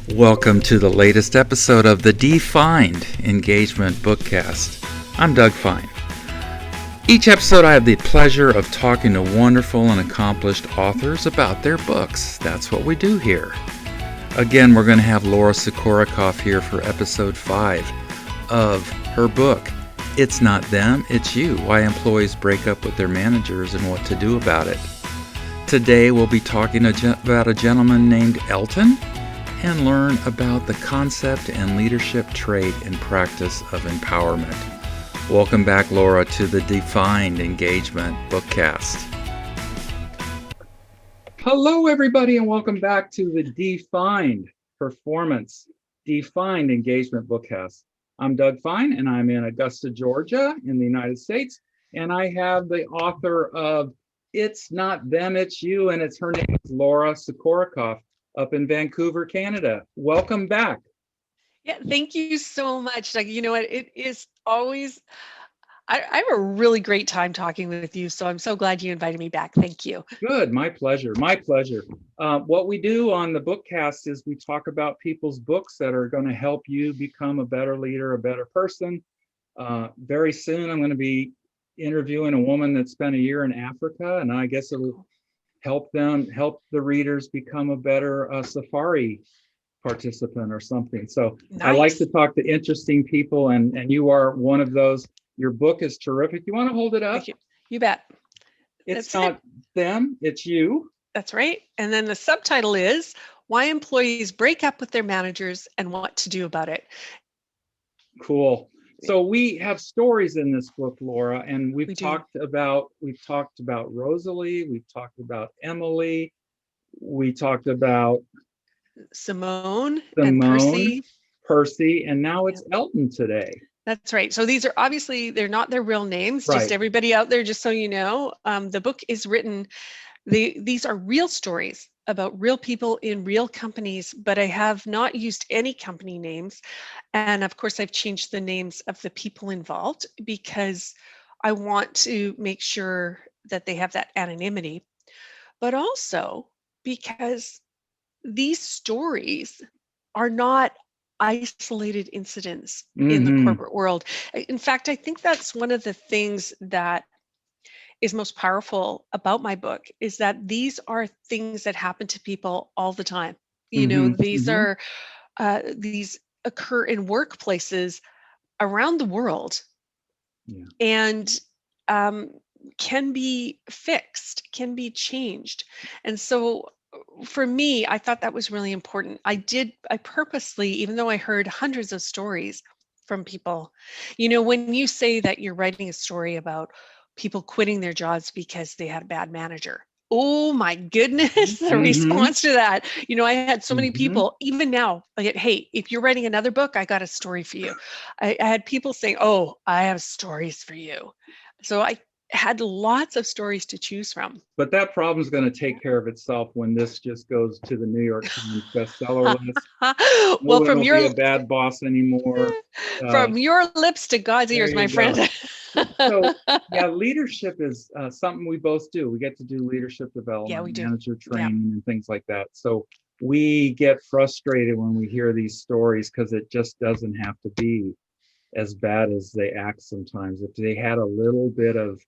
Welcome to the latest episode of the Defined Engagement Bookcast. I'm Doug Fine. Each episode I have the pleasure of talking to wonderful and accomplished authors about their books. That's what we do here. Again, we're going to have Laura Sukorokoff here for episode 5 of her book, It's Not Them, It's You, Why Employees Break Up with Their Managers and What to Do About It. Today we'll be talking about a gentleman named Elton and learn about the concept and leadership trait and practice of empowerment. Welcome back, Laura, to the Defined Engagement Bookcast. Hello, everybody, and welcome back to the Defined Performance, Defined Engagement Bookcast. I'm Doug Fine, and I'm in Augusta, Georgia, in the United States, and I have the author of It's Not Them, It's You, and her name is Laura Sukorokoff, up in Vancouver, Canada. Welcome back. Yeah, thank you so much, Doug. You know what? It is always, I have a really great time talking with you, so I'm so glad you invited me back. Thank you. Good, my pleasure, my pleasure. What we do on the bookcast is we talk about people's books that are going to help you become a better leader, a better person. Very soon, I'm going to be interviewing a woman that spent a year in Africa, and I guess it'll help the readers become a better safari participant or something. So Nice. I like to talk to interesting people, and you are one of those. Your book is terrific. You want to hold it up? Thank you. You bet. It's not them, it's you. That's right. And then the subtitle is Why Employees Break Up with Their Managers and What to Do About It. Cool. So we have stories in this book, Laura, and we've talked about Rosalie, we've talked about Emily, we talked about Simone and Percy, and now it's Elton today. That's right. So these are obviously, they're not their real names, right. Just everybody out there, just so you know, the book is written, these are real stories about real people in real companies, but I have not used any company names. And of course, I've changed the names of the people involved because I want to make sure that they have that anonymity, but also because these stories are not isolated incidents in the corporate world. In fact, I think that's one of the things that is most powerful about my book is that these are things that happen to people all the time. You know, these are these occur in workplaces around the world, and can be fixed, can be changed. And so for me, I thought that was really important. I purposely, even though I heard hundreds of stories from people, you know, when you say that you're writing a story about people quitting their jobs because they had a bad manager. Oh my goodness, the response to that. You know, I had so many people, even now, like, hey, if you're writing another book, I got a story for you. I had people saying, oh, I have stories for you. So I had lots of stories to choose from. But that problem is going to take care of itself when this just goes to the New York Times bestseller list. Well, from your be a bad boss anymore. From your lips to God's ears, my friend. So yeah, leadership is something we both do. We get to do leadership development, manager training, and things like that. So we get frustrated when we hear these stories because it just doesn't have to be as bad as they act sometimes. If they had a little bit of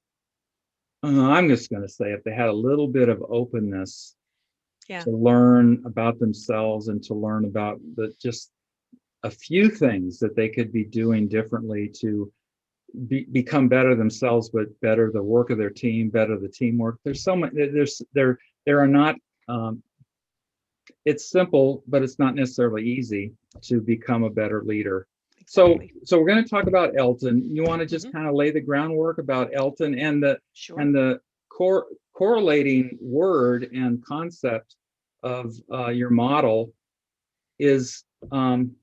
I'm just going to say, if they had a little bit of openness to learn about themselves and to learn about just a few things that they could be doing differently to become better themselves, but better the work of their team, better the teamwork. There's so much. There are not. It's simple, but it's not necessarily easy to become a better leader. Exactly. So we're going to talk about Elton. You want to just kind of lay the groundwork about Elton and the correlating word and concept of your model is Elton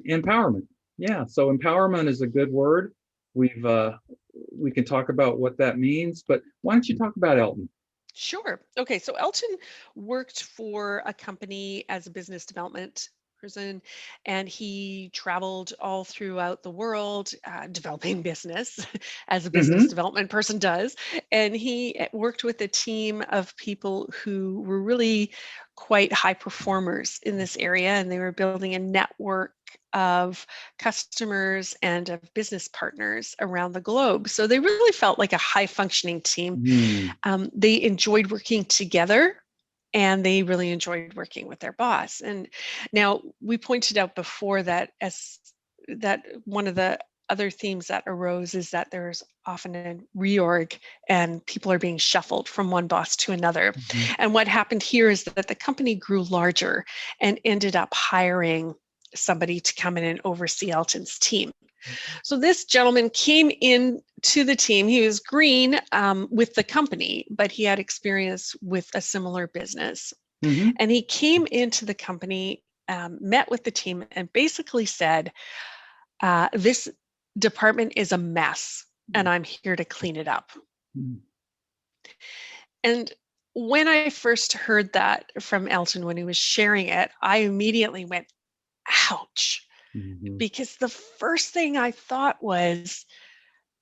empowerment. Yeah. So empowerment is a good word. We can talk about what that means, but why don't you talk about Elton? Sure. Okay. So Elton worked for a company as a business development person, and he traveled all throughout the world developing business as a business Mm-hmm. development person does. And he worked with a team of people who were really quite high performers in this area, and they were building a network of customers and of business partners around the globe. So they really felt like a high functioning team. Mm. They enjoyed working together, and they really enjoyed working with their boss. And now we pointed out before that as that one of the other themes that arose is that there's often a reorg and people are being shuffled from one boss to another. Mhm. And what happened here is that the company grew larger and ended up hiring somebody to come in and oversee Elton's team. So this gentleman came in to the team. He was green with the company, but he had experience with a similar business. Mhm. And he came into the company, met with the team, and basically said, this department is a mess, and I'm here to clean it up. Mhm. And when I first heard that from Elton when he was sharing it, I immediately went, ouch. Mhm. Because the first thing I thought was,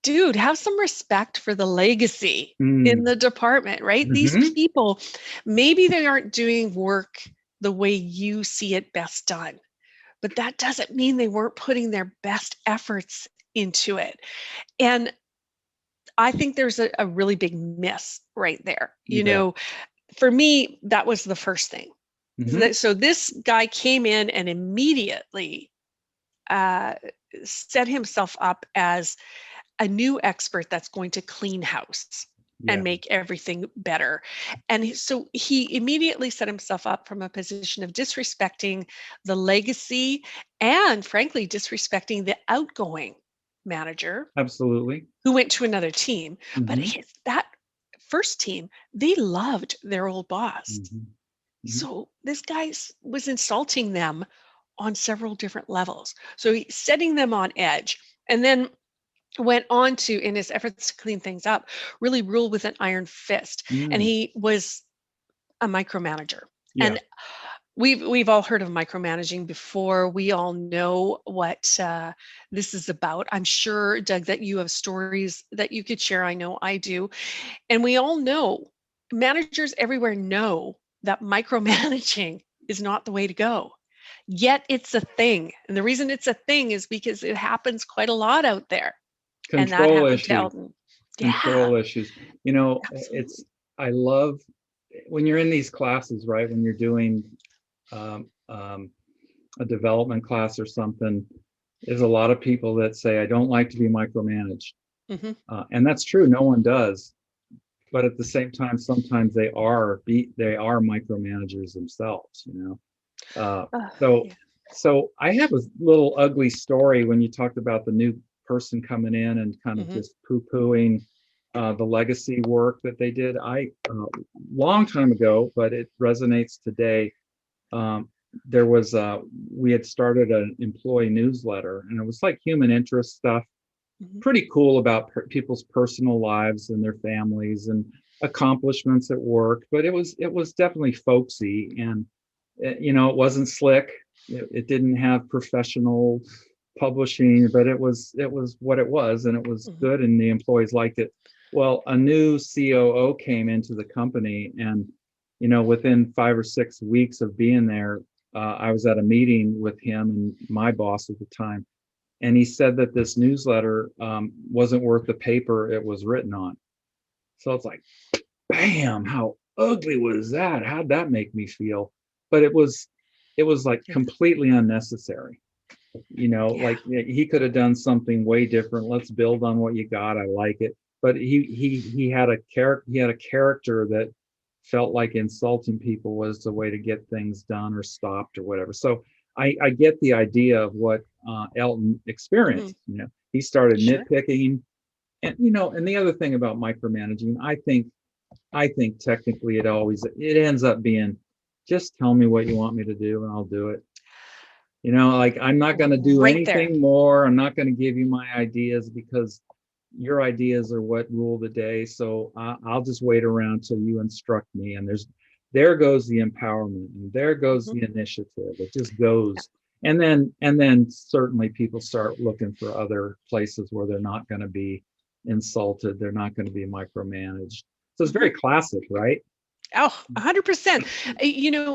dude, have some respect for the legacy in Mm. the department, right? These Mhm. people, maybe they aren't doing work the way you see it best done, but that doesn't mean they weren't putting their best efforts into it. And I think there's a really big miss right there. You bet. For me, that was the first thing. Mhm. So this guy came in and immediately uh, set himself up as a new expert that's going to clean house and Yeah. make everything better. And so he immediately set himself up from a position of disrespecting the legacy and, frankly, disrespecting the outgoing manager Absolutely. who went to another team. But Mhm. that first team, they loved their old boss. Mhm. Mhm. So this guy was insulting them on several different levels. So he's setting them on edge. And then went on to, in his efforts to clean things up, really rule with an iron fist. And Mm. he was a micromanager. Yeah. And we've all heard of micromanaging before. We all know what this is about. I'm sure, Doug, that you have stories that you could share. I know I do. And we all know, managers everywhere know that micromanaging is not the way to go. Yet it's a thing. And the reason it's a thing is because it happens quite a lot out there. And that Control happened to issues. Elton. Yeah, Control issues. You know, it's absolutely. I love when you're in these classes, right? When you're doing um, um, a development class or something, there's a lot of people that say, I don't like to be micromanaged. Hmm. And that's true. No one does. But at the same time, sometimes they are micromanagers themselves, you know. So Yeah. so I have a little ugly story when you talked about the new person coming in and kind of Hmm. just poo-pooing the legacy work that they did. I long time ago, but it resonates today. Um, there was we had started an employee newsletter, and it was like human interest stuff, Hmm. pretty cool about people's personal lives and their families and accomplishments at work. But it was definitely folksy, and you know, it wasn't slick. It didn't have professional publishing, but it was what it was, and it was Hmm. good, and the employees liked it. Well, a new COO came into the company, and you know, within 5 or 6 weeks of being there, I was at a meeting with him and my boss at the time, and he said that this newsletter wasn't worth the paper it was written on. So it's like, bam, how ugly was that? How'd that make me feel? But it was like Yeah. completely unnecessary. You know, Yeah. like he could have done something way different. Let's build on what you got. I like it. But he had a character that felt like insulting people was the way to get things done or stopped or whatever. So I get the idea of what Elton Hmm. experienced. You know, he started Sure. nitpicking, and you know, and the other thing about micromanaging, I think technically it ends up being, just tell me what you want me to do and I'll do it. You know, like I'm not going to do Right there. anything more. I'm not going to give you my ideas because your ideas are what rule the day. So I'll just wait around till you instruct me. And there goes the empowerment, and there goes Mhm. the initiative. It just goes. And then certainly people start looking for other places where they're not going to be insulted, they're not going to be micromanaged. So it's Mhm. very classic, right? Oh, 100%.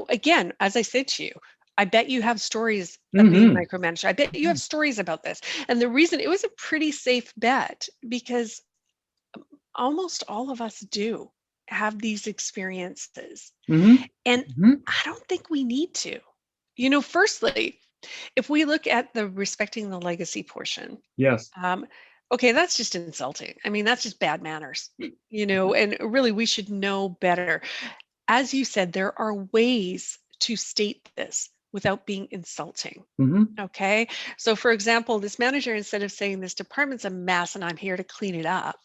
Again, as I said to you, I bet you have stories of being Mm-hmm. micromanaged. I bet you have stories about this. And the reason it was a pretty safe bet because almost all of us do have these experiences. Mm-hmm. And Mm-hmm. I don't think we need to. Firstly, if we look at the respecting the legacy portion, Yes. um, okay, that's just insulting. I mean, that's just bad manners, and really we should know better. As you said, there are ways to state this without being insulting. Mm-hmm. Okay. So, for example, this manager, instead of saying this department's a mess and I'm here to clean it up,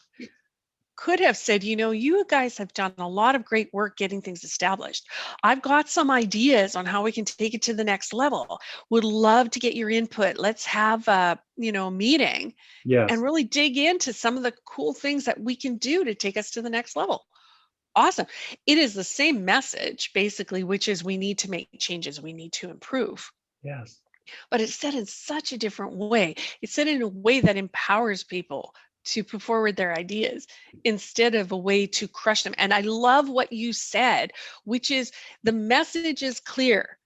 could have said, you guys have done a lot of great work getting things established. I've got some ideas on how we can take it to the next level. Would love to get your input. Let's have a meeting and Yes. really dig into some of the cool things that we can do to take us to the next level. Awesome. It is the same message, basically, which is we need to make changes, we need to improve. Yes. But it's said in such a different way. It's said in a way that empowers people to put forward their ideas instead of a way to crush them. And I love what you said, which is the message is clear.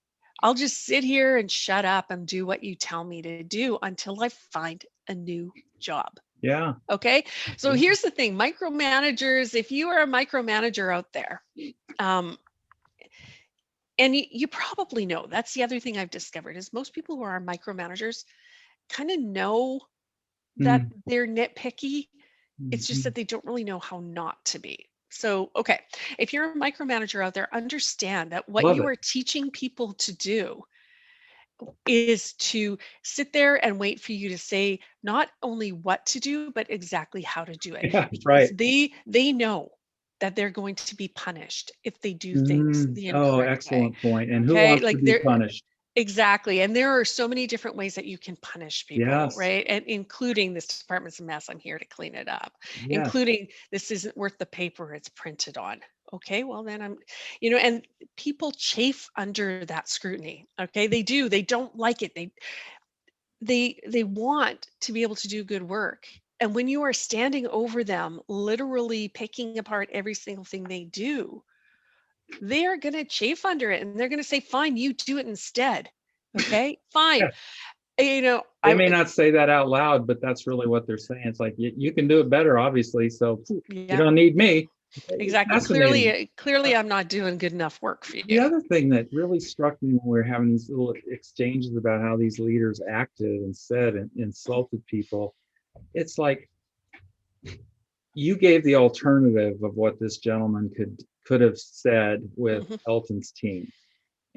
I'll just sit here and shut up and do what you tell me to do until I find a new job. Yeah. Okay. So Yeah. here's the thing, micromanagers, if you are a micromanager out there, um, and you probably know that's the other thing I've discovered is most people who are micromanagers kind of know that Mm-hmm. they're nitpicky. It's just Mm-hmm. that they don't really know how not to be. So, okay, if you're a micromanager out there, understand that what Love you it. are teaching people to do is to sit there and wait for you to say not only what to do, but exactly how to do it, Yeah. because Right. they know that they're going to be punished if they do things Mm. the Oh, incorrect way. excellent point. And who Okay, wants to like be they're punished? exactly. And there are so many different ways that you can punish people, Yes. right? And including this department's a mess, I'm here to clean it up, Yes. including this isn't worth the paper it's printed on. Okay, well, then and people chafe under that scrutiny. Okay, they do. They don't like it. They want to be able to do good work. And when you are standing over them, literally picking apart every single thing they do, they are going to chafe under it and they're going to say, fine, you do it instead. Okay, fine. Yeah. They I, may not say that out loud, but that's really what they're saying. It's like you can do it better, obviously. So you yeah, don't need me. It's exactly. Clearly, fascinating. clearly I'm not doing good enough work for The you. other thing that really struck me when we were having these little exchanges about how these leaders acted and said and insulted people, it's like you gave the alternative of what this gentleman could have said with Mhm. Elton's team.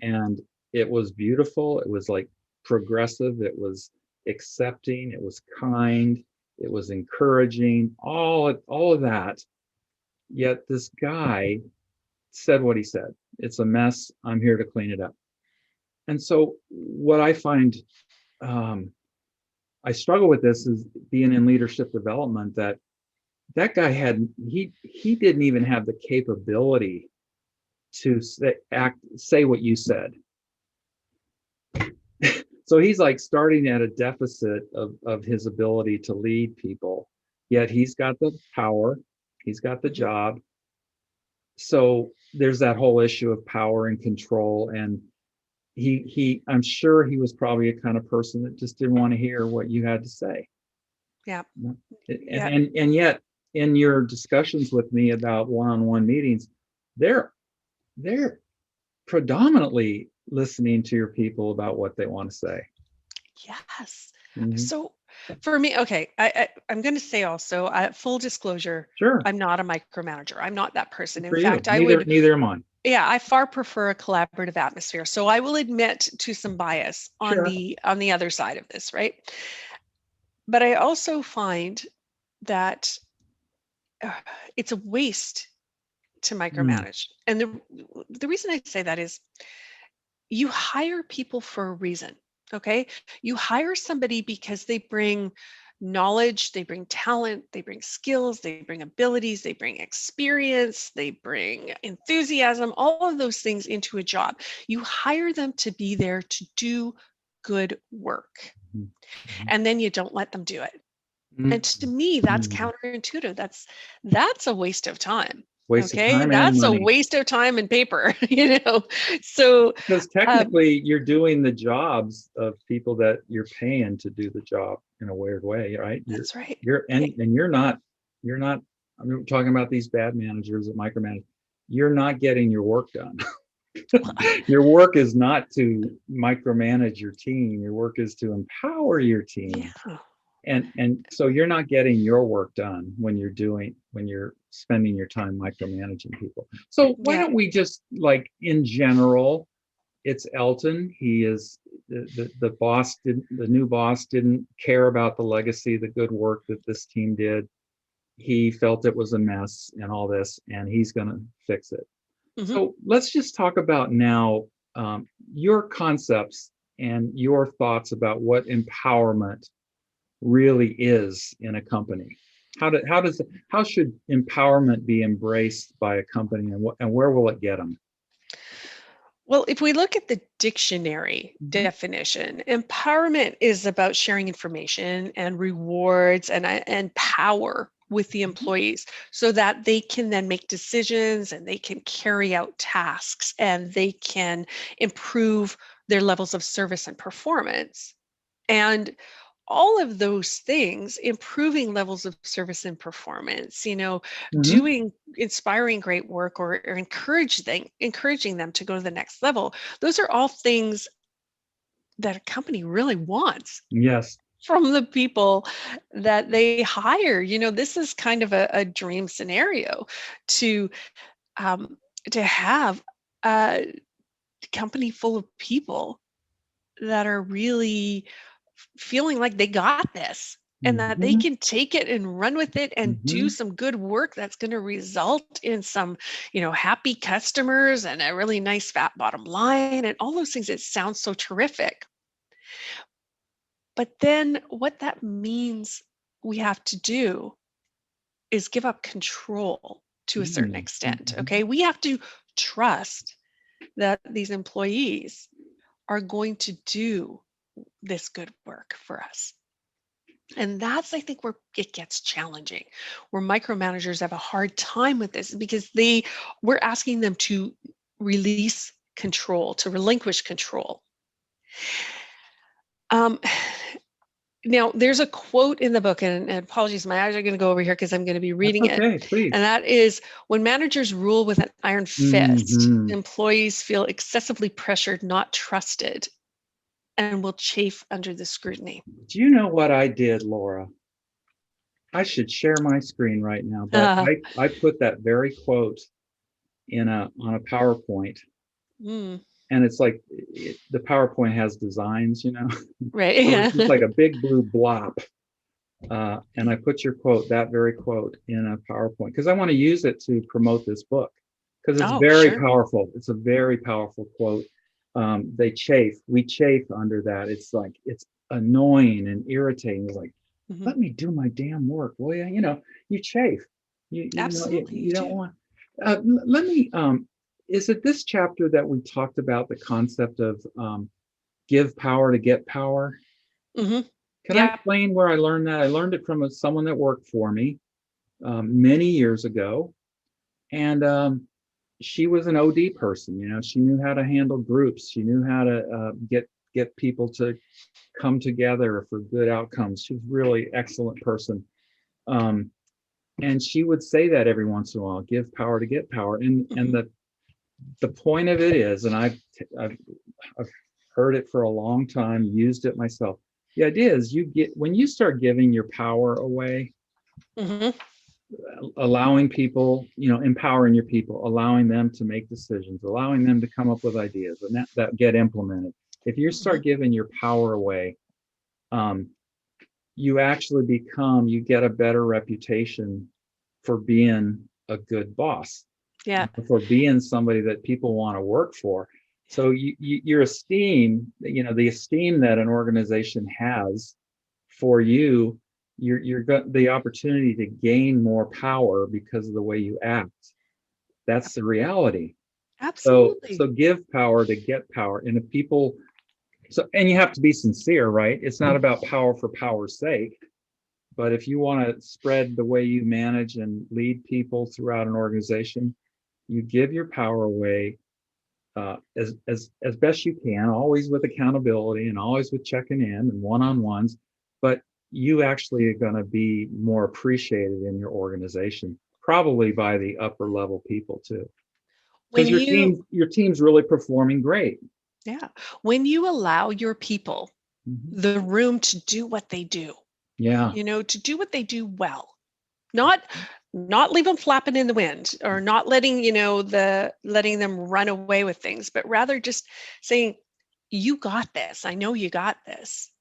And it was beautiful. It was like progressive. It was accepting. It was kind. It was encouraging. All of that. Yet this guy said what he said. It's a mess. I'm here to clean it up. And so what I find um, I struggle with this is being in leadership development that guy had he didn't even have the capability to say what you said. So he's like starting at a deficit of his ability to lead people, yet he's got the power, he's got the Mhm. job. So there's that whole issue of power and control. And I'm sure he was probably a kind of person that just didn't want to hear what you had to say. Yeah, and yeah, and, and yet in your discussions with me about one-on-one meetings, they're they're predominantly listening to your people about what they want to say. yes. Mhm. So for me, okay, I'm going to say also, full disclosure, Sure. I'm not a micromanager. I'm not that person. In For you. fact, I Neither would, neither am I. yeah, I far prefer a collaborative atmosphere. So I will admit to some bias on Sure. the other side of this, right? But I also find that uh, it's a waste to Mm. micromanage. And the reason I say that is you hire people for a reason. Okay. You hire somebody because they bring knowledge, they bring talent, they bring skills, they bring abilities, they bring experience, they bring enthusiasm, all of those things into a job. You hire them to be there to do good work, Mhm. and then you don't let them do it. And to Mhm. me, that's Mhm. counterintuitive. That's a waste of time. Waste of Okay, time and that's a money. waste of time and paper. So Because um, technically you're doing the jobs of people that you're paying to do the job in a weird way, right? You're that's right. you're Yeah. and you're not I'm talking about these bad managers that micromanage. You're not getting your work done. Well, Your work is not to micromanage your team. Your work is to empower your team. yeah. And so you're not getting your work done when you're spending your time micromanaging people. So why Yeah. don't we just, like, in general, it's Elton. He is the boss didn't the new boss didn't care about the legacy, the good work that this team did. He felt it was a mess and all this, and he's going to fix it. Hmm. So let's just talk about now, your concepts and your thoughts about what empowerment really is in a company. How should empowerment be embraced by a company, and where will it get them? Well, if we look at the dictionary Mhm. definition, empowerment is about sharing information and rewards and power with the Mhm. employees so that they can then make decisions and they can carry out tasks and they can improve their levels of service and performance. And all of those things, improving levels of service and performance, Mhm. doing inspiring great work, or encouraging them to go to the next level, those are all things that a company really wants Yes. from the people that they hire. This is kind of a dream scenario to um, to have a company full of people that are really feeling like they got this and that they Mhm. can take it and run with it and do Mhm. some good work that's going to result in some, happy customers and a really nice fat bottom line and all those things. It sounds so terrific. But then what that means we have to do is give up control to a certain Mhm. extent. Mhm. Okay. We have to trust that these employees are going to do this good work for us. And that's, I think, where it gets challenging, where micromanagers have a hard time with this because we're asking them to release control, to relinquish control. Um, Now, there's a quote in the book, and apologies, my eyes are going to go over here because I'm going to be That's reading it. okay, And please. that is, when managers rule with an iron fist, Mhm. employees feel excessively pressured, not trusted, and will chafe under the scrutiny. Do you know what I did, Laura? I should share my screen right now, but Uh, I put that very quote in a on a PowerPoint, mm, and it's like the PowerPoint has designs, right. so it's Yeah. just like a big blue blob. And I put your quote, that very quote, in a PowerPoint because I want to use it to promote this book because it's Oh, very sure. powerful. It's a very powerful quote. We chafe under that. It's like, it's annoying and irritating. It's like, Mhm. let me do my damn work, will you? You chafe. Absolutely, you You don't do. want. Let me. Is it this chapter that we talked about the concept of, give power to get power? Mhm. Can I Yeah. explain where I learned that? I learned it from someone that worked for me, many years ago, and she was an OD person. She knew how to handle groups. She knew how to get people to come together for good outcomes. She was really excellent person, um, and she would say that every once in a while, give power to get power. And Mhm. the point of it is, and I've I've heard it for a long time, used it myself. The idea is, when you start giving your power away, Mhm. allowing people, empowering your people, allowing them to make decisions, allowing them to come up with ideas and that get implemented. If you Mhm. start giving your power away, um, you get a better reputation for being a good boss, Yeah. for being somebody that people want to work for. So your esteem, the esteem that an organization has for you, you're got the opportunity to gain more power because of the way you act. That's the reality. So Absolutely. give power to get power. And if people, so, and you have to be sincere, right? It's not about power for power's sake. But if you want to spread the way you manage and lead people throughout an organization, you give your power away as best you can, always with accountability and always with checking in and one-on-ones. But you actually are going to be more appreciated in your organization, probably by the upper level people too, When because you, your team's really performing great. yeah, when you allow your people Mhm. the room to do what they do, Yeah. to do what they do well, not not leave them flapping in the wind, or not letting letting them run away with things, but rather just saying, you got this, I know you got this.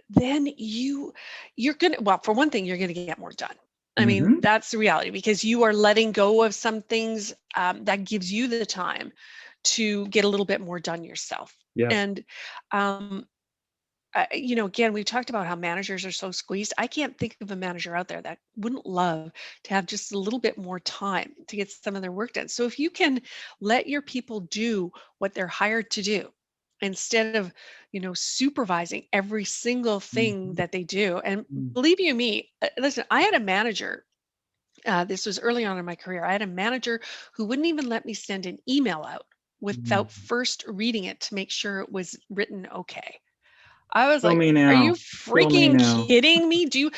Then you're gonna, well, for one thing, you're gonna get more done. I mean, Hmm. that's the reality, because you are letting go of some things, that gives you the time to get a little bit more done yourself. Yes. And um, again, we talked about how managers are so squeezed. I can't think of a manager out there that wouldn't love to have just a little bit more time to get some of their work done. So if you can let your people do what they're hired to do, instead of, supervising every single thing Hmm. that they do. And believe you me, listen, I had a manager. This was early on in my career. I had a manager who wouldn't even let me send an email out Hmm. without first reading it to make sure it was written okay. I was Kill like, me "Are you now. Kill me freaking now. kidding me? Do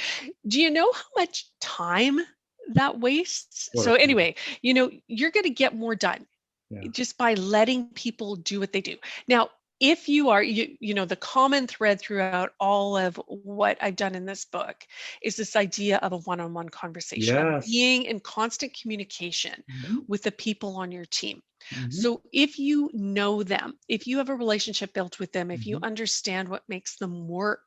you know how much time that wastes?" What a So pain. anyway, you're going to get more done Yeah. just by letting people do what they do. Now, if you are, the common thread throughout all of what I've done in this book is this idea of a one-on-one conversation, of Yes. being in constant communication Hmm. with the people on your team. Hmm. So if you know them, if you have a relationship built with them, if you Hmm. understand what makes them work,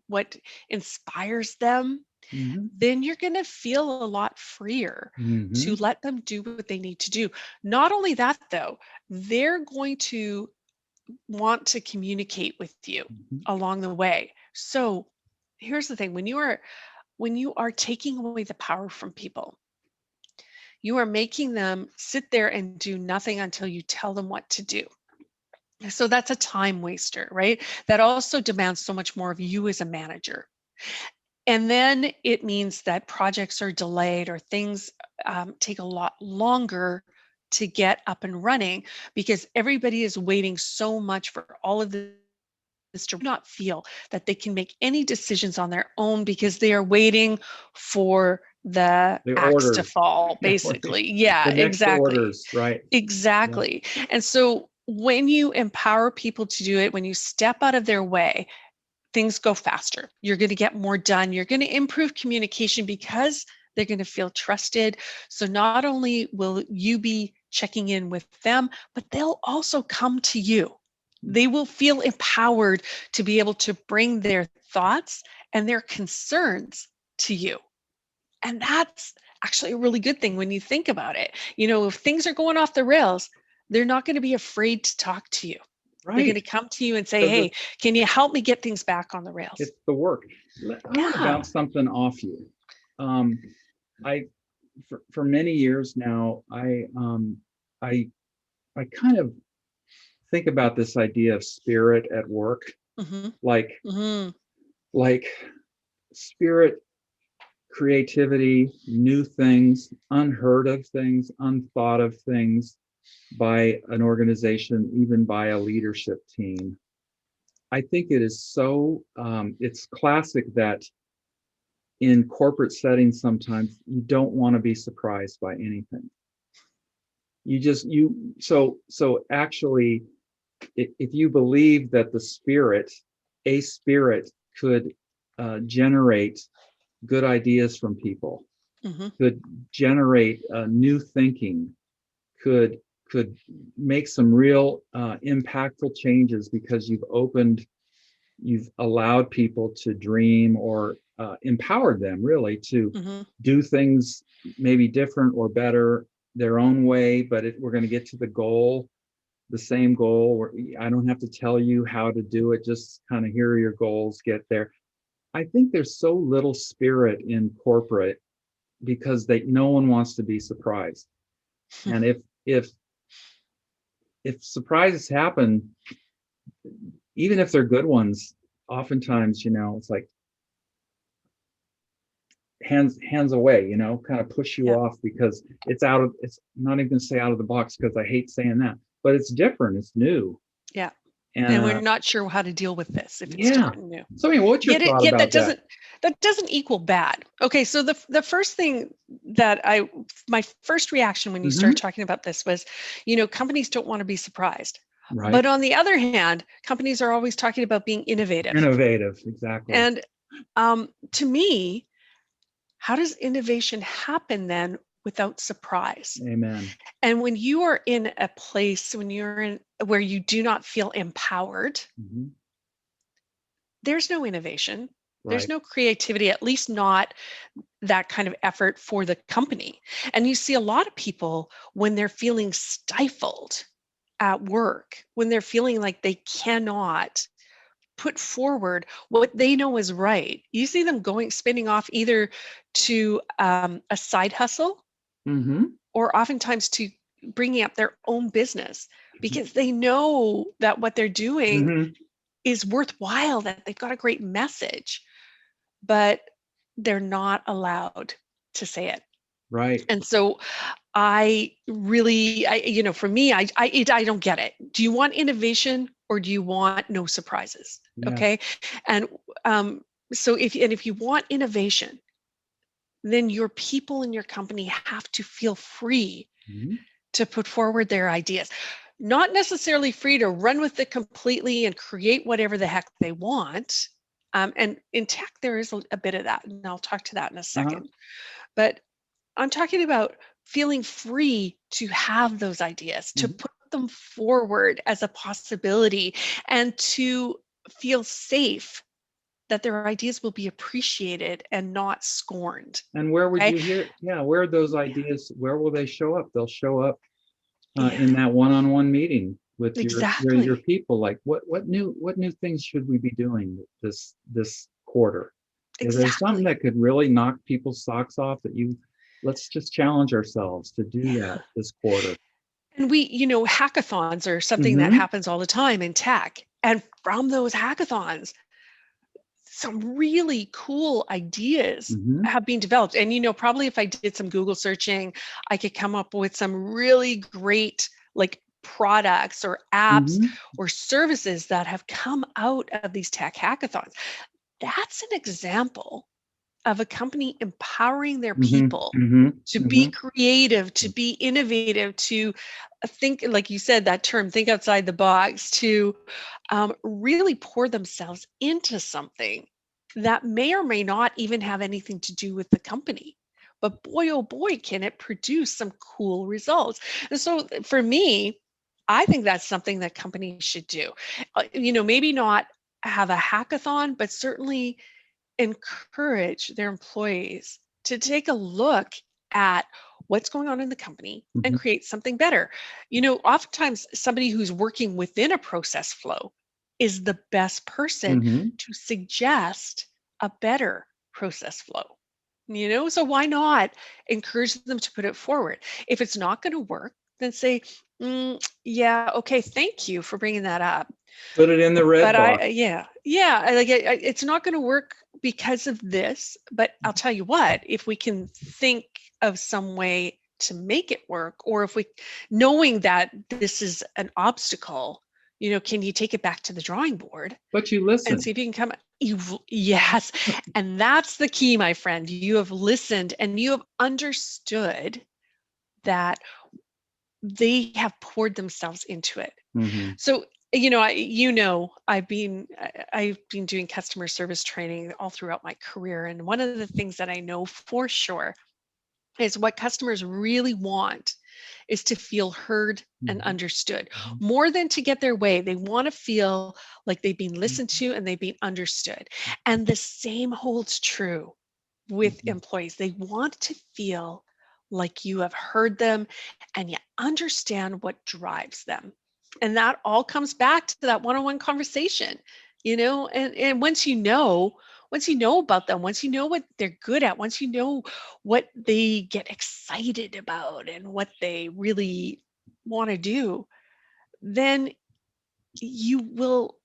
what inspires them, Hmm. then you're going to feel a lot freer to Hmm. let them do what they need to do. Not only that, though, they're going to want to communicate with you Hmm. along the way. So here's the thing: when you are taking away the power from people, you are making them sit there and do nothing until you tell them what to do. So that's a time waster, right? That also demands so much more of you as a manager. And then it means that projects are delayed, or things take a lot longer to get up and running, because everybody is waiting so much for all of this to not feel that they can make any decisions on their own, because they are waiting for the The axe to orders. fall, Yeah. Or basically. Yeah, the next exactly. orders. Right. Yeah. Exactly. And so when you empower people to do it, when you step out of their way, things go faster. You're going to get more done. You're going to improve communication because they're going to feel trusted. So not only will you be checking in with them, but they'll also come to you. They will feel empowered to be able to bring their thoughts and their concerns to you. And that's actually a really good thing when you think about it. If things are going off the rails, they're not going to be afraid to talk to you. They're going Right. to come to you and say, Because "Hey, can you help me get things back on the rails?" it's the work. I want to Yeah. bounce something off you. Um, I for many years now, I I kind of think about this idea of spirit at work, Mhm. like Mhm. like spirit, creativity, new things, unheard of things, unthought of things by an organization, even by a leadership team. I think it is so, it's classic that in corporate settings, sometimes you don't want to be surprised by anything. So actually, if you believe that a spirit could generate good ideas from people, Mhm. could generate new thinking, could could make some real impactful changes because you've allowed people to dream, or empowered them really to Mhm. do things maybe different or better their own way, but we're going to get to the same goal. Where I don't have to tell you how to do it, just kind of here are your goals, get there. I think there's so little spirit in corporate because no one wants to be surprised. And if surprises happen, even if they're good ones, oftentimes, it's like hands away, kind of push you Yeah. off because it's I'm not even gonna say out of the box because I hate saying that, but it's different, it's new. Yeah. And And we're not sure how to deal with this if it's yeah. different and new. So I mean, what's your thought Yet about that? that doesn't equal bad. Okay, so the first thing that my first reaction when you start talking about this was, companies don't want to be surprised. Right. But on the other hand, companies are always talking about being innovative. Innovative, exactly. And to me, how does innovation happen then without surprise? Amen. And when you are in a place, when you're in where you do not feel empowered, there's no innovation. There's Right. no creativity, at least not that kind of effort for the company. And you see a lot of people when they're feeling stifled at work, when they're feeling like they cannot put forward what they know is right. You see them spinning off either to a side hustle or oftentimes to bringing up their own business because they know that what they're doing is worthwhile, that they've got a great message, but they're not allowed to say it. Right. And so for me, I don't get it. Do you want innovation or do you want no surprises? Yeah. Okay. And so if you want innovation, then your people in your company have to feel free to put forward their ideas. Not necessarily free to run with it completely and create whatever the heck they want. And in tech, there is a bit of that, and I'll talk to that in a second. But I'm talking about feeling free to have those ideas, to put them forward as a possibility, and to feel safe that their ideas will be appreciated and not scorned. And where would you hear? Yeah, where are those ideas? Where will they show up? They'll show up in that one-on-one meeting with your people. Like, what new things should we be doing this quarter? Is there something that could really knock people's socks off let's just challenge ourselves to do that this quarter? And hackathons are something that happens all the time in tech. And from those hackathons, some really cool ideas have been developed. And probably if I did some Google searching, I could come up with some really great like products or apps or services that have come out of these tech hackathons. That's an example of a company empowering their people to be creative, to be innovative, to think, like you said, that term, think outside the box, to really pour themselves into something that may or may not even have anything to do with the company. But boy, oh boy, can it produce some cool results. And so for me, I think that's something that companies should do. Maybe not have a hackathon, but certainly encourage their employees to take a look at what's going on in the company and create something better. Oftentimes somebody who's working within a process flow is the best person to suggest a better process flow. So why not encourage them to put it forward? If it's not going to work, then say, yeah, okay, thank you for bringing that up. Put it in the red box. It's not going to work because of this, but I'll tell you what, if we can think of some way to make it work, or if knowing that this is an obstacle, can you take it back to the drawing board? But you listen. And see if you can come. Yes. And that's the key, my friend. You have listened and you have understood that they have poured themselves into it. So, I've been doing customer service training all throughout my career. And one of the things that I know for sure is what customers really want is to feel heard and understood. More than to get their way, they want to feel like they've been listened to and they've been understood. And the same holds true with employees. They want to feel like you have heard them and you understand what drives them. And that all comes back to that one-on-one conversation, and once you know once you know about them, once you know what they're good at, once you know what they get excited about and what they really want to do, then you will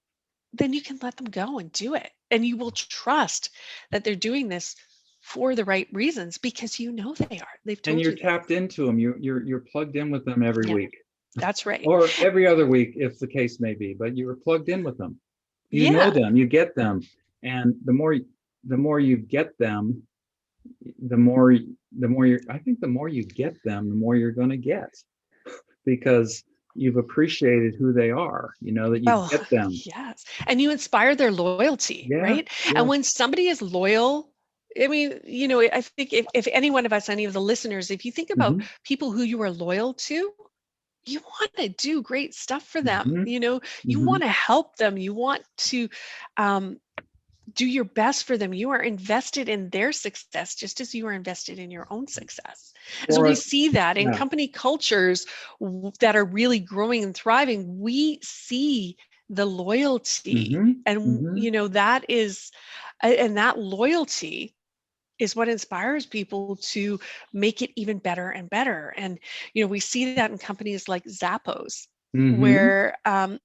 then you can let them go and do it. And you will trust that they're doing this for the right reasons because you know they are. They've And told you're you this. tapped into them. You're plugged in with them every Yeah, week, that's right. or every other week, if the case may be. But you were plugged in with them. You know Yeah. them. You get them, and the more you get them, the more you I think the more you get them, the more you're going to get, because you've appreciated who they are. You know that you Oh, get them. yes. And you inspire their loyalty, Yeah, right? And yeah. when somebody is loyal, I mean, I think if any one of us, any of the listeners, if you think about Hmm. people who you are loyal to, you want to do great stuff for them. Hmm. You Hmm. want to help them. You want to um, do your best for them. You are invested in their success just as you are invested in your own success. And so Or we see that in yeah. company cultures that are really growing and thriving. We see the loyalty. Hmm. And, Hmm. that is, and that loyalty is what inspires people to make it even better and better. And, we see that in companies like Zappos, Hmm. where, I'm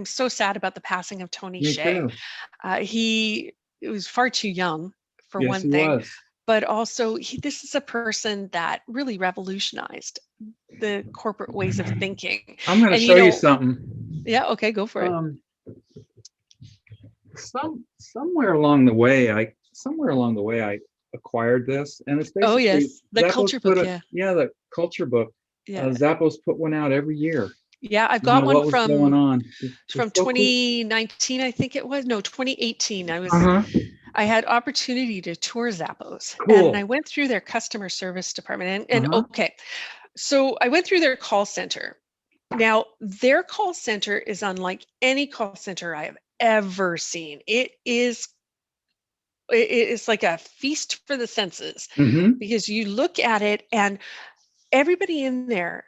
so sad about the passing of Tony Me Hsieh. too. He was far too young, for Yes, one he thing, was. but also this is a person that really revolutionized the corporate ways of thinking. I'm going to And, show you something. yeah, okay, go for it. Um, somewhere along the way I acquired this, and it's Oh, basically yes, the Zappos culture put book. it. Yeah, Yeah, the culture book. yeah, Zappos put one out every year. yeah. I've You got know one what was going from on. from It's so cool. 2019, I think it was. No, 2018. Uh-huh. I had opportunity to tour Zappos, and I Cool. went through their customer service department. And Uh-huh. okay, so I went through their call center. Now, their call center is unlike any call center I have ever seen. It's like a feast for the senses, Mm-hmm. because you look at it and everybody in there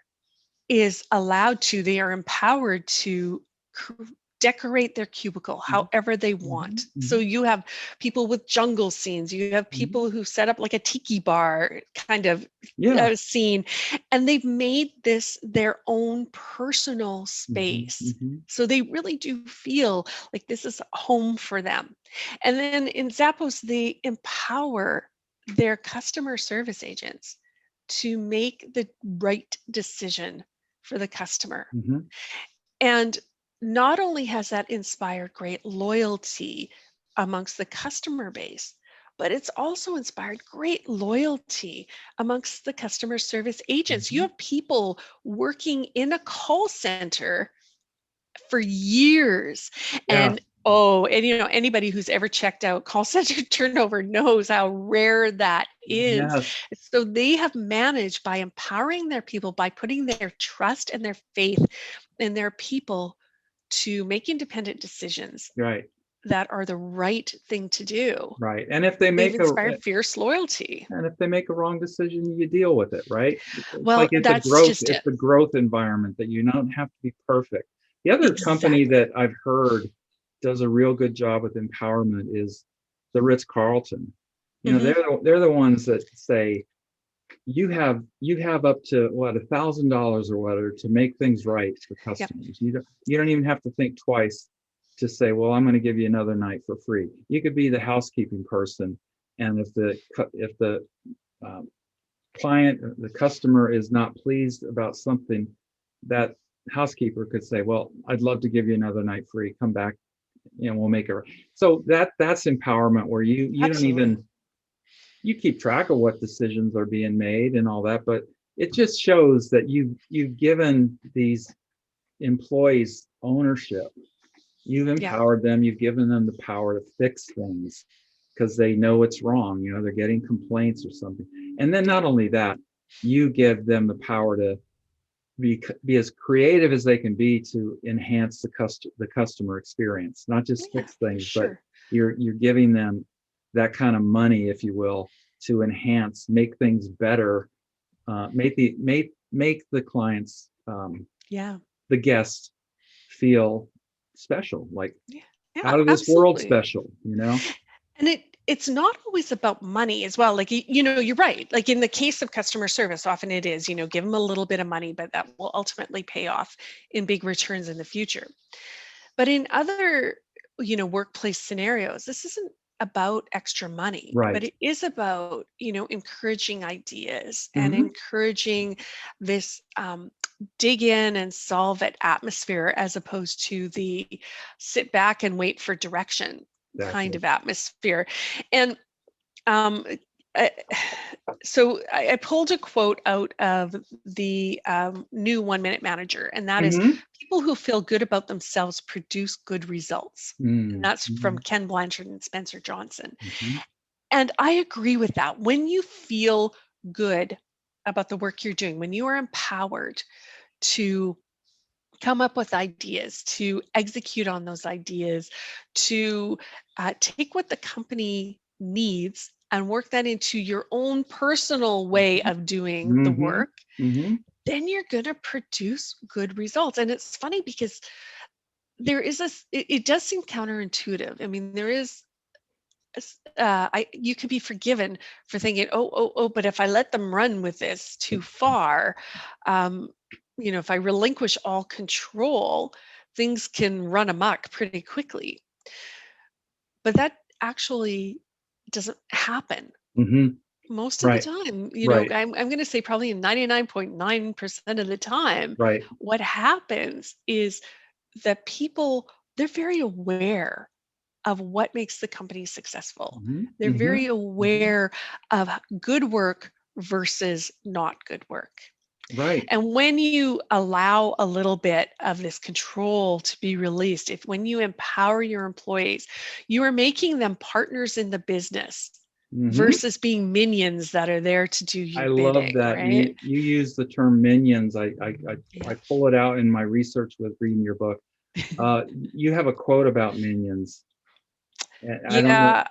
is allowed to, they are empowered to cr- decorate their cubicle however they want. So Mm-hmm. you have people with jungle scenes, you have Hmm. people who set up like a tiki bar kind of Yeah. scene, and they've made this their own personal Hmm. space. Hmm. So they really do feel like this is home for them. And then in Zappos, they empower their customer service agents to make the right decision for the customer. Hmm. And not only has that inspired great loyalty amongst the customer base, but it's also inspired great loyalty amongst the customer service agents. You Hmm. have people working in a call center for years. Yeah. And anybody who's ever checked out call center turnover knows how rare that is. Yes. So they have managed, by empowering their people, by putting their trust and their faith in their people, to make independent decisions Right. that are the right thing to do. Right. They've inspired fierce loyalty. And if they make a wrong decision, you deal with it, right? It's like Well, that's just it. it's a growth environment that you don't have to be perfect. The other company Exactly. that I've heard does a real good job with empowerment is the Ritz-Carlton. You know, Hmm. they're the ones that say you have up to what, $1,000 or whatever to make things right for Yep. customers. You don't even have to think twice to say, well, I'm going to give you another night for free. You could be the housekeeping person, and if the um, client, the customer is not pleased about something, that housekeeper could say, well, I'd love to give you another night free. Come back, and we'll make it right. So that's empowerment, where you don't Absolutely. even, you keep track of what decisions are being made and all that, but it just shows that you've given these employees ownership. You've Yeah. empowered them. You've given them the power to fix things because they know it's wrong. You know, they're getting complaints or something. And then not only that, you give them the power to be as creative as they can be to enhance the customer experience, not just Yeah, fix for things, but sure. you're giving them that kind of money, if you will, to enhance, make things better, make the clients, Yeah. the guests, feel special, like Yeah. Yeah, out of this world absolutely. special, And it's not always about money as well. Like, you're right. Like in the case of customer service, often it is, give them a little bit of money, but that will ultimately pay off in big returns in the future. But in other, workplace scenarios, this isn't about extra money, but Right. it is about, encouraging ideas and Hmm. encouraging this dig in and solve it atmosphere, as opposed to the sit back and wait for direction kind Exactly. of atmosphere. And um, I, I pulled a quote out of the new 1 Minute Manager, and that is, Hmm. people who feel good about themselves produce good results. And that's from Mm-hmm. Ken Blanchard and Spencer Johnson. Hmm. And I agree with that. When you feel good about the work you're doing, when you are empowered to come up with ideas, to execute on those ideas, to take what the company needs and work that into your own personal way of doing the Hmm. work, Hmm. then you're going to produce good results. And it's funny because there is it does seem counterintuitive. I mean, there is you could be forgiven for thinking, oh, but if I let them run with this too far, um, if I relinquish all control, things can run amok pretty quickly. But that actually doesn't happen Hmm. most of the Right. time. Right. I'm going to say probably 99.9% of the time, Right. what happens is that people, they're very aware of what makes the company successful. Hmm. They're Hmm. very aware of good work versus not good work. Right. And when you allow a little bit of this control to be released, if when you empower your employees, you are making them partners in the business Hmm. versus being minions that are there to do I your love bidding, that right? you use the term minions. I Yeah. pull it out in my research with reading your book. You have a quote about minions. And I don't know. Yeah,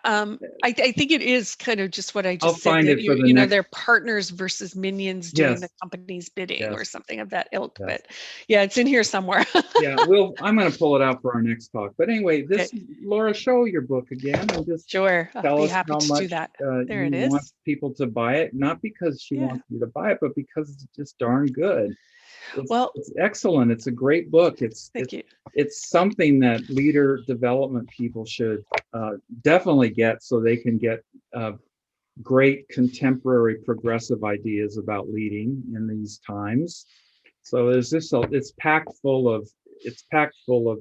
I think it is kind of just what I I'll just said, find that it for the they're next. partners versus minions doing the Yes. company's bidding or Yes. something of that ilk. Yes. But yeah, it's in here somewhere. Yeah. I'm going to pull it out for our next talk. But anyway, Okay, Laura, show your book again and just sure. I'll tell be us happy how to do much that. There it you want is. people to buy it. Not because she Yeah. wants you to buy it, but because it's just darn good. Well, It's excellent. It's a great book. thank you. It's something that leader development people should definitely get, so they can get uh, great contemporary progressive ideas about leading in these times. So it's packed full of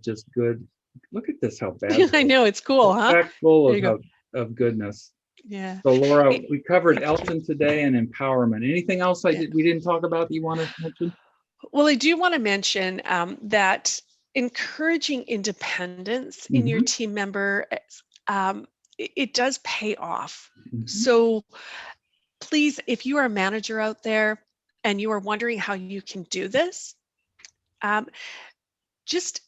just good. Look at this, how bad I it is. know it's cool, It's huh? packed full There you go. of goodness. Yeah. So Laura, Hey, we covered thank you. Elton today and empowerment. Anything else Yeah. we didn't talk about that you want to mention? Well, I do want to mention that encouraging independence in your Hmm. team member, it does pay off. Hmm. So please, if you are a manager out there and you are wondering how you can do this, um, just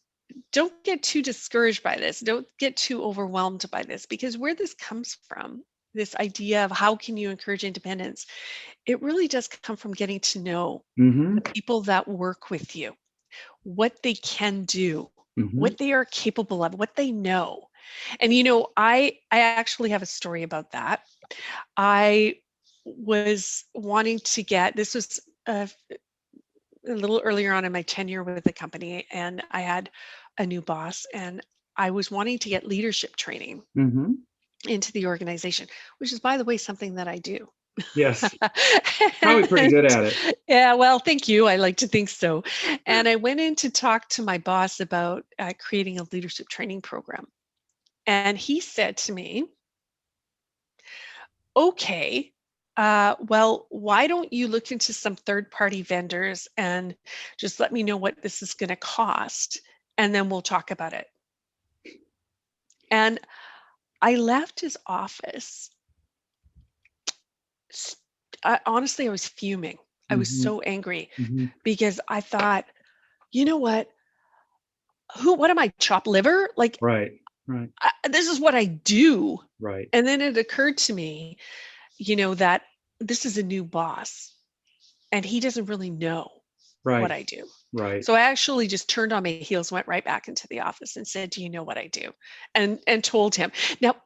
don't get too discouraged by this. Don't get too overwhelmed by this, because where this comes from, this idea of how can you encourage independence, it really does come from getting to know Hmm. the people that work with you, what they can do, Hmm. what they are capable of, what they know. And I actually have a story about that. I was wanting to get, this was a little earlier on in my tenure with the company, and I had a new boss, and I was wanting to get leadership training Hmm. into the organization, which is, by the way, something that I do. Yes, probably pretty And good at it. yeah, well, thank you. I like to think so. And I went in to talk to my boss about creating a leadership training program. And he said to me, okay, well, why don't you look into some third party vendors and just let me know what this is going to cost? And then we'll talk about it. And I left his office. s- Honestly, I was fuming. I was Hmm. so angry Hmm. because I thought, you know what? What am I, chopped liver? Like, Right. Right. this is what I do. Right. And then it occurred to me, that this is a new boss and he doesn't really know. Right. what I do. Right. So I actually just turned on my heels, went right back into the office and said, do you know what I do? And told him. Now,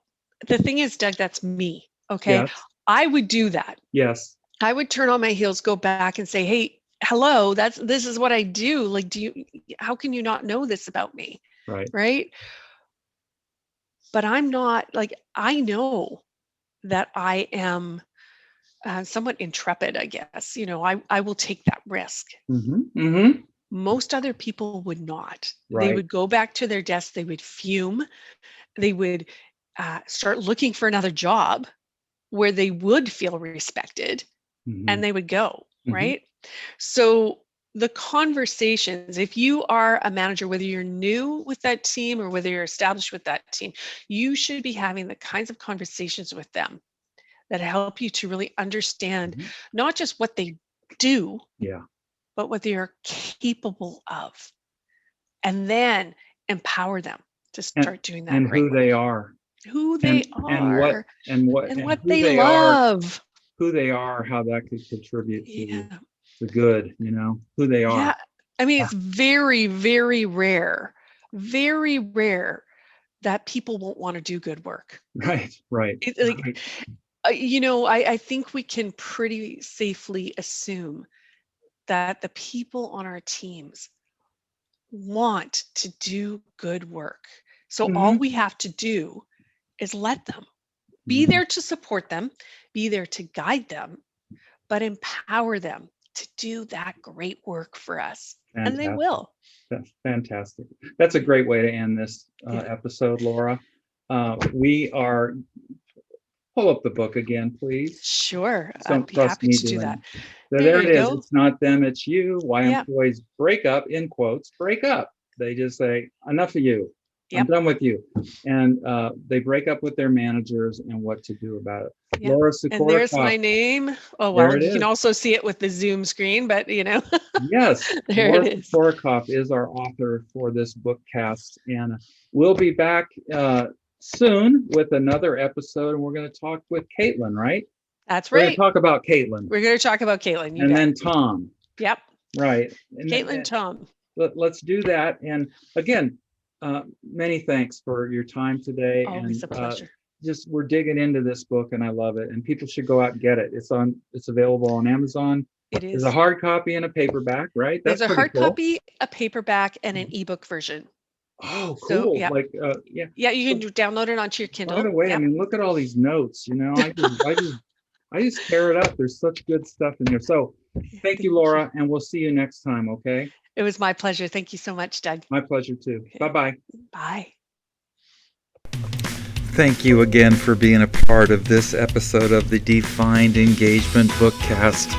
the thing is, Doug, that's me. Okay. Yes. I would do that. Yes. I would turn on my heels, go back and say, hey, hello, this is what I do. Like, how can you not know this about me? Right. Right. But I'm not like, I know that I am somewhat intrepid, I guess. I will take that risk. Mm-hmm. Mm-hmm. Most other people would not. They Right. would go back to their desk, they would fume, they would start looking for another job where they would feel respected, Mm-hmm. and they would go, Mhm. right? So the conversations, if you are a manager, whether you're new with that team or whether you're established with that team, you should be having the kinds of conversations with them that help you to really understand Mhm. not just what they do, Yeah. but what they are capable of, and then empower them to start doing that And great who work. they are. Who they And what are and what and and what who they they are, love. who they are, how that could contribute to Yeah. the good, who they Yeah. are. I mean, it's very, very rare that people won't want to do good work. Right. Right. It, like, Right. I think we can pretty safely assume that the people on our teams want to do good work. So all Mhm. we have to do is let them be Mhm. there to support them, be there to guide them, but empower them to do that great work for us. And they Fantastic. will. That's fantastic. That's a great way to end this Yeah. episode, Laura. We are pull up the book again, please. Sure. I'd Don't be trust happy me to do doing that. it. So There there you it is. go. It's not them, it's you. Why Yeah. employees break up, in quotes, break up. They just say, enough of you. I'm Yep. done with you. And they break up with their managers and what to do about it. Yep. Laura And there's Sukorokoff. my name. Oh, There well, it you can is. also see it with the Zoom screen, but Yes, there Laura it is. Sukorokoff is our author for this bookcast. And we'll be back soon with another episode. And we're going to talk with Caitlin, right? That's We're going right. to talk about Caitlin. We're going to talk about Caitlin. You And bet. then Tom. Yep. Right. And Caitlin, Tom. let's do that. And again, many thanks for your time today. Always a And pleasure. just we're digging into this book, and I love it. And people should go out and get it. It's available on Amazon. It is. There's a hard copy and a paperback, right? There's a pretty hard cool. copy, a paperback, and an ebook version. Oh, So, cool. yeah. Like, yeah. Yeah, you can download it onto your Kindle. By the way, Yep. I mean, look at all these notes. I just tear it up. There's such good stuff in there. So thank you, Laura, and we'll see you next time, okay? It was my pleasure. Thank you so much, Doug. My pleasure, too. Okay. Bye-bye. Bye. Thank you again for being a part of this episode of the Defined Engagement Bookcast.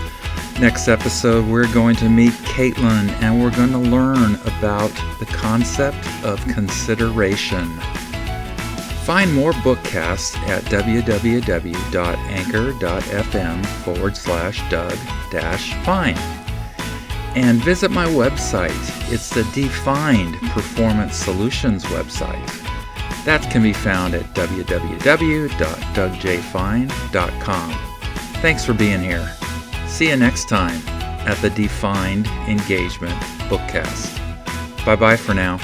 Next episode, we're going to meet Caitlin, and we're going to learn about the concept of consideration. Find more bookcasts at www.anchor.fm/Doug-Fine. And visit my website. It's the Defined Performance Solutions website. That can be found at www.dougjfine.com. Thanks for being here. See you next time at the Defined Engagement Bookcast. Bye-bye for now.